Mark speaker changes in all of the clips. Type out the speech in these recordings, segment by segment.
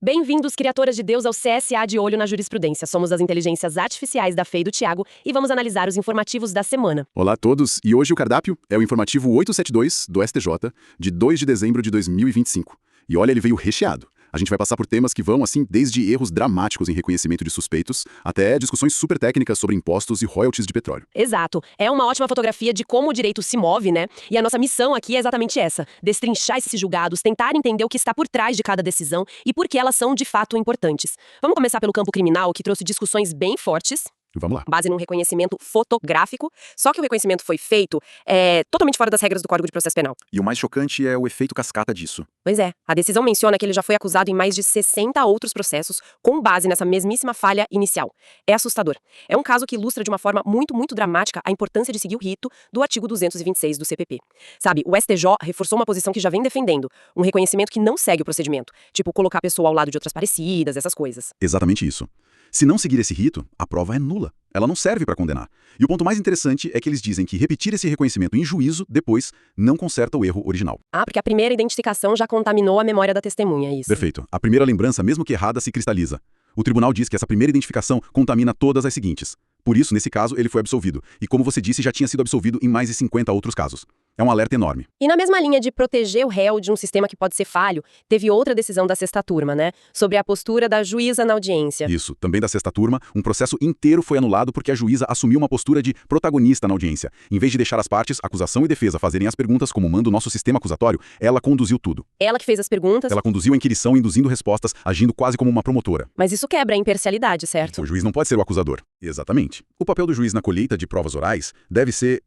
Speaker 1: Bem-vindos, criaturas de Deus, ao CSA de Olho na Jurisprudência. Somos as inteligências artificiais da Fei e do Thiago e vamos analisar os informativos da semana.
Speaker 2: Olá a todos, e hoje o cardápio é o informativo 872 do STJ, de 2 de dezembro de 2025. E olha, ele veio recheado. A gente vai passar por temas que vão, assim, desde erros dramáticos em reconhecimento de suspeitos, até discussões super técnicas sobre impostos e royalties de petróleo.
Speaker 1: Exato. É uma ótima fotografia de como o direito se move, né? E a nossa missão aqui é exatamente essa: destrinchar esses julgados, tentar entender o que está por trás de cada decisão e por que elas são, de fato, importantes. Vamos começar pelo campo criminal, que trouxe discussões bem fortes.
Speaker 2: Vamos lá.
Speaker 1: Base num reconhecimento fotográfico, só que o reconhecimento foi feito totalmente fora das regras do Código de Processo Penal.
Speaker 2: E o mais chocante é o efeito cascata disso.
Speaker 1: Pois é, a decisão menciona que ele já foi acusado em mais de 60 outros processos com base nessa mesmíssima falha inicial. É assustador. É um caso que ilustra de uma forma muito, muito dramática a importância de seguir o rito do artigo 226 do CPP. Sabe, o STJ reforçou uma posição que já vem defendendo, um reconhecimento que não segue o procedimento, tipo colocar a pessoa ao lado de outras parecidas, essas coisas.
Speaker 2: Exatamente isso. Se não seguir esse rito, a prova é nula. Ela não serve para condenar. E o ponto mais interessante é que eles dizem que repetir esse reconhecimento em juízo, depois, não conserta o erro original.
Speaker 1: Ah, porque a primeira identificação já contaminou a memória da testemunha, é isso?
Speaker 2: Perfeito. A primeira lembrança, mesmo que errada, se cristaliza. O tribunal diz que essa primeira identificação contamina todas as seguintes. Por isso, nesse caso, ele foi absolvido. E como você disse, já tinha sido absolvido em mais de 50 outros casos. É um alerta enorme.
Speaker 1: E na mesma linha de proteger o réu de um sistema que pode ser falho, teve outra decisão da sexta turma, né? Sobre a postura da juíza na audiência.
Speaker 2: Isso, também da sexta turma, um processo inteiro foi anulado porque a juíza assumiu uma postura de protagonista na audiência. Em vez de deixar as partes, acusação e defesa, fazerem as perguntas como manda o nosso sistema acusatório, ela conduziu tudo.
Speaker 1: Ela que fez as perguntas.
Speaker 2: Ela conduziu a inquirição, induzindo respostas, agindo quase como uma promotora.
Speaker 1: Mas isso quebra a imparcialidade, certo?
Speaker 2: O juiz não pode ser o acusador. Exatamente. O papel do juiz na colheita de provas orais deve ser,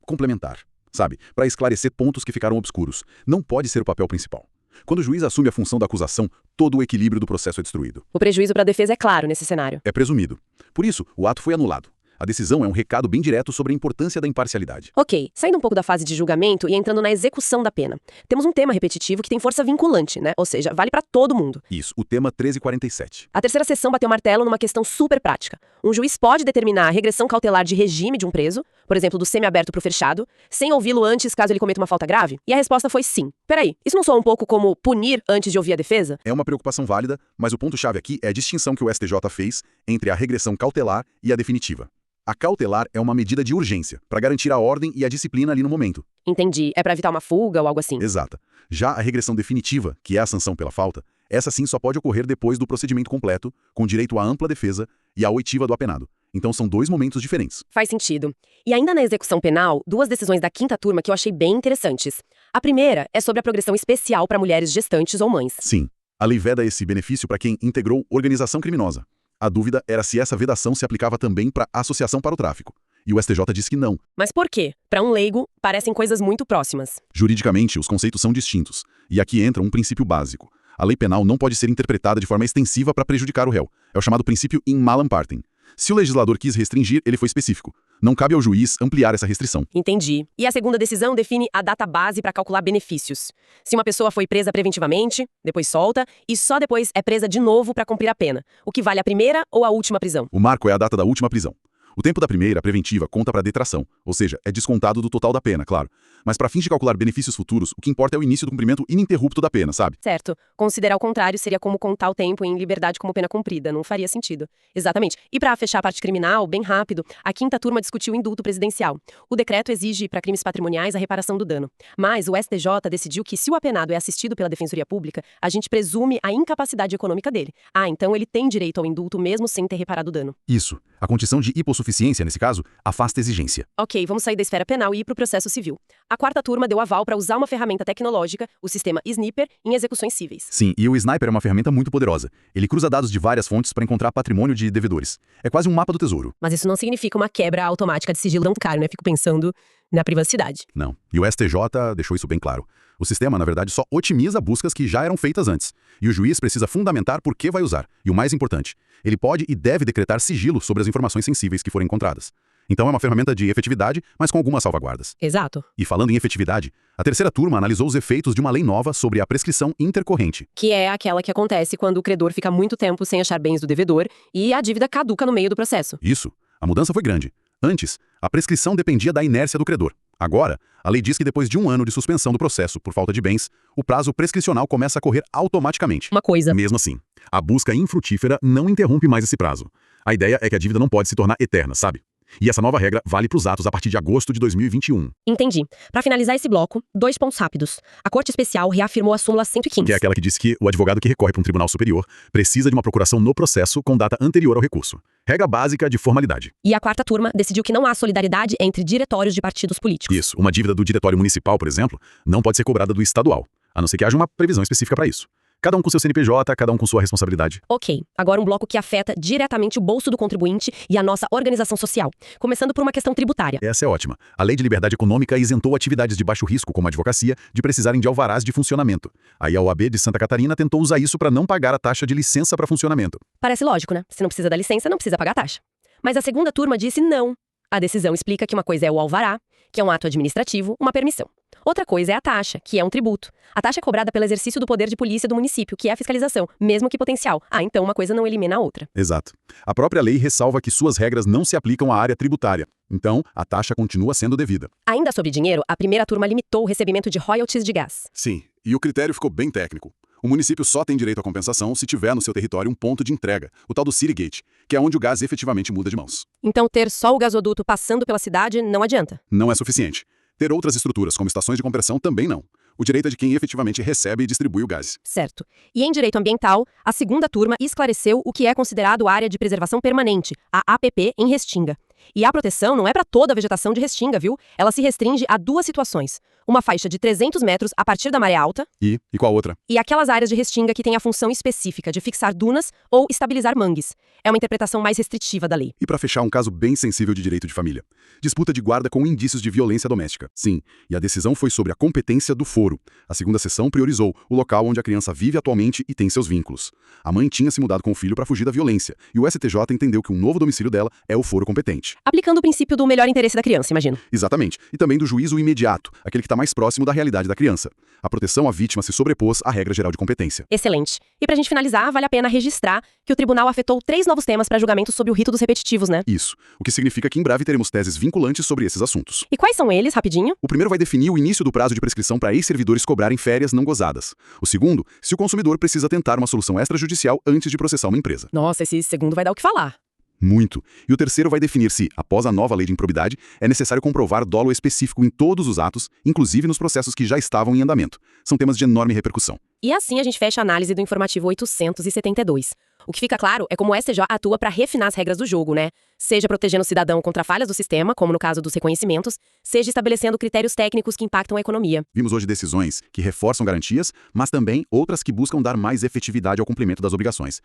Speaker 2: complementar. Sabe, para esclarecer pontos que ficaram obscuros. Não pode ser o papel principal. Quando o juiz assume a função da acusação, todo o equilíbrio do processo é destruído.
Speaker 1: O prejuízo para a defesa é claro nesse cenário.
Speaker 2: É presumido. Por isso, o ato foi anulado. A decisão é um recado bem direto sobre a importância da imparcialidade.
Speaker 1: Ok, saindo um pouco da fase de julgamento e entrando na execução da pena. Temos um tema repetitivo que tem força vinculante, né? Ou seja, vale para todo mundo.
Speaker 2: Isso, o tema 1347.
Speaker 1: A terceira sessão bateu martelo numa questão super prática. Um juiz pode determinar a regressão cautelar de regime de um preso, por exemplo, do semiaberto para o fechado, sem ouvi-lo antes caso ele cometa uma falta grave? E a resposta foi sim. Peraí, isso não soa um pouco como punir antes de ouvir a defesa?
Speaker 2: É uma preocupação válida, mas o ponto-chave aqui é a distinção que o STJ fez entre a regressão cautelar e a definitiva. A cautelar é uma medida de urgência, para garantir a ordem e a disciplina ali no momento.
Speaker 1: Entendi. É para evitar uma fuga ou algo assim?
Speaker 2: Exata. Já a regressão definitiva, que é a sanção pela falta, essa sim só pode ocorrer depois do procedimento completo, com direito à ampla defesa e à oitiva do apenado. Então são dois momentos diferentes.
Speaker 1: Faz sentido. E ainda na execução penal, duas decisões da quinta turma que eu achei bem interessantes. A primeira é sobre a progressão especial para mulheres gestantes ou mães.
Speaker 2: Sim. A lei veda esse benefício para quem integrou organização criminosa. A dúvida era se essa vedação se aplicava também para associação para o tráfico. E o STJ disse que não.
Speaker 1: Mas por quê? Para um leigo, parecem coisas muito próximas.
Speaker 2: Juridicamente, os conceitos são distintos. E aqui entra um princípio básico. A lei penal não pode ser interpretada de forma extensiva para prejudicar o réu. É o chamado princípio in malam partem. Se o legislador quis restringir, ele foi específico. Não cabe ao juiz ampliar essa restrição.
Speaker 1: Entendi. E a segunda decisão define a data base para calcular benefícios. Se uma pessoa foi presa preventivamente, depois solta, e só depois é presa de novo para cumprir a pena. O que vale a primeira ou a última prisão?
Speaker 2: O marco é a data da última prisão. O tempo da primeira, preventiva, conta para detração, ou seja, é descontado do total da pena, claro. Mas para fins de calcular benefícios futuros, o que importa é o início do cumprimento ininterrupto da pena, sabe?
Speaker 1: Certo. Considerar o contrário seria como contar o tempo em liberdade como pena cumprida. Não faria sentido. Exatamente. E para fechar a parte criminal, bem rápido, a quinta turma discutiu o indulto presidencial. O decreto exige para crimes patrimoniais a reparação do dano. Mas o STJ decidiu que se o apenado é assistido pela Defensoria Pública, a gente presume a incapacidade econômica dele. Ah, então ele tem direito ao indulto mesmo sem ter reparado o dano.
Speaker 2: Isso. A condição de hipossuficiência, nesse caso, afasta a exigência.
Speaker 1: Ok, vamos sair da esfera penal e ir para o processo civil. A quarta turma deu aval para usar uma ferramenta tecnológica, o sistema Sniper, em execuções cíveis.
Speaker 2: Sim, e o Sniper é uma ferramenta muito poderosa. Ele cruza dados de várias fontes para encontrar patrimônio de devedores. É quase um mapa do tesouro.
Speaker 1: Mas isso não significa uma quebra automática de sigilo bancário, né? Fico pensando na privacidade.
Speaker 2: Não. E o STJ deixou isso bem claro. O sistema, na verdade, só otimiza buscas que já eram feitas antes. E o juiz precisa fundamentar por que vai usar. E o mais importante, ele pode e deve decretar sigilo sobre as informações sensíveis que forem encontradas. Então é uma ferramenta de efetividade, mas com algumas salvaguardas.
Speaker 1: Exato.
Speaker 2: E falando em efetividade, a terceira turma analisou os efeitos de uma lei nova sobre a prescrição intercorrente.
Speaker 1: Que é aquela que acontece quando o credor fica muito tempo sem achar bens do devedor e a dívida caduca no meio do processo.
Speaker 2: Isso. A mudança foi grande. Antes, a prescrição dependia da inércia do credor. Agora, a lei diz que depois de 1 ano de suspensão do processo por falta de bens, o prazo prescricional começa a correr automaticamente.
Speaker 1: Uma coisa.
Speaker 2: Mesmo assim. A busca infrutífera não interrompe mais esse prazo. A ideia é que a dívida não pode se tornar eterna, sabe? E essa nova regra vale para os atos a partir de agosto de 2021.
Speaker 1: Entendi. Para finalizar esse bloco, 2 pontos rápidos. A Corte Especial reafirmou a súmula 115.
Speaker 2: Que é aquela que diz que o advogado que recorre para um tribunal superior precisa de uma procuração no processo com data anterior ao recurso. Regra básica de formalidade.
Speaker 1: E a 4ª turma decidiu que não há solidariedade entre diretórios de partidos políticos.
Speaker 2: Isso. Uma dívida do diretório municipal, por exemplo, não pode ser cobrada do estadual, a não ser que haja uma previsão específica para isso. Cada um com seu CNPJ, cada um com sua responsabilidade.
Speaker 1: Ok, agora um bloco que afeta diretamente o bolso do contribuinte e a nossa organização social. Começando por uma questão tributária.
Speaker 2: Essa é ótima. A Lei de Liberdade Econômica isentou atividades de baixo risco, como a advocacia, de precisarem de alvarás de funcionamento. Aí a OAB de Santa Catarina tentou usar isso para não pagar a taxa de licença para funcionamento.
Speaker 1: Parece lógico, né? Se não precisa da licença, não precisa pagar a taxa. Mas a 2ª turma disse não. A decisão explica que uma coisa é o alvará, que é um ato administrativo, uma permissão. Outra coisa é a taxa, que é um tributo. A taxa é cobrada pelo exercício do poder de polícia do município, que é a fiscalização, mesmo que potencial. Então uma coisa não elimina a outra.
Speaker 2: Exato. A própria lei ressalva que suas regras não se aplicam à área tributária. Então, a taxa continua sendo devida.
Speaker 1: Ainda sobre dinheiro, a 1ª turma limitou o recebimento de royalties de gás.
Speaker 2: Sim, e o critério ficou bem técnico. O município só tem direito à compensação se tiver no seu território um ponto de entrega, o tal do City Gate, que é onde o gás efetivamente muda de mãos.
Speaker 1: Então ter só o gasoduto passando pela cidade não adianta.
Speaker 2: Não é suficiente. Ter outras estruturas, como estações de compressão, também não. O direito é de quem efetivamente recebe e distribui o gás.
Speaker 1: Certo. E em direito ambiental, a 2ª turma esclareceu o que é considerado área de preservação permanente, a APP, em Restinga. E a proteção não é para toda a vegetação de Restinga, viu? Ela se restringe a 2 situações. Uma faixa de 300 metros a partir da maré alta.
Speaker 2: E qual outra?
Speaker 1: E aquelas áreas de Restinga que têm a função específica de fixar dunas ou estabilizar mangues. É uma interpretação mais restritiva da lei.
Speaker 2: E para fechar, um caso bem sensível de direito de família. Disputa de guarda com indícios de violência doméstica. Sim, e a decisão foi sobre a competência do foro. A 2ª sessão priorizou o local onde a criança vive atualmente e tem seus vínculos. A mãe tinha se mudado com o filho para fugir da violência, e o STJ entendeu que o novo domicílio dela é o foro competente.
Speaker 1: Aplicando o princípio do melhor interesse da criança, imagino.
Speaker 2: Exatamente. E também do juízo imediato, aquele que está mais próximo da realidade da criança. A proteção à vítima se sobrepôs à regra geral de competência.
Speaker 1: Excelente. E pra gente finalizar, vale a pena registrar que o tribunal afetou 3 novos temas para julgamento sobre o rito dos repetitivos, né?
Speaker 2: Isso. O que significa que em breve teremos teses vinculantes sobre esses assuntos.
Speaker 1: E quais são eles, rapidinho?
Speaker 2: O primeiro vai definir o início do prazo de prescrição para ex-servidores cobrarem férias não gozadas. O segundo, se o consumidor precisa tentar uma solução extrajudicial antes de processar uma empresa.
Speaker 1: Nossa, esse segundo vai dar o que falar.
Speaker 2: Muito. E o terceiro vai definir se, após a nova lei de improbidade, é necessário comprovar dolo específico em todos os atos, inclusive nos processos que já estavam em andamento. São temas de enorme repercussão.
Speaker 1: E assim a gente fecha a análise do informativo 872. O que fica claro é como o STJ atua para refinar as regras do jogo, né? Seja protegendo o cidadão contra falhas do sistema, como no caso dos reconhecimentos, seja estabelecendo critérios técnicos que impactam a economia.
Speaker 2: Vimos hoje decisões que reforçam garantias, mas também outras que buscam dar mais efetividade ao cumprimento das obrigações.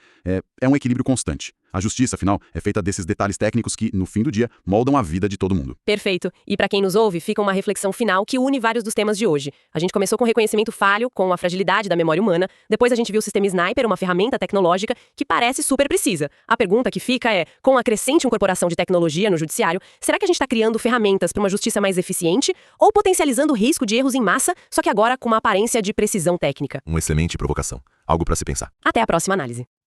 Speaker 2: É um equilíbrio constante. A justiça, afinal, é feita desses detalhes técnicos que, no fim do dia, moldam a vida de todo mundo.
Speaker 1: Perfeito. E para quem nos ouve, fica uma reflexão final que une vários dos temas de hoje. A gente começou com reconhecimento falho, com a fragilidade da memória humana. Depois a gente viu o sistema Sniper, uma ferramenta tecnológica que parece super precisa. A pergunta que fica é, com a crescente incorporação de tecnologia no judiciário, será que a gente está criando ferramentas para uma justiça mais eficiente ou potencializando o risco de erros em massa, só que agora com uma aparência de precisão técnica?
Speaker 2: Uma excelente provocação. Algo para se pensar.
Speaker 1: Até a próxima análise.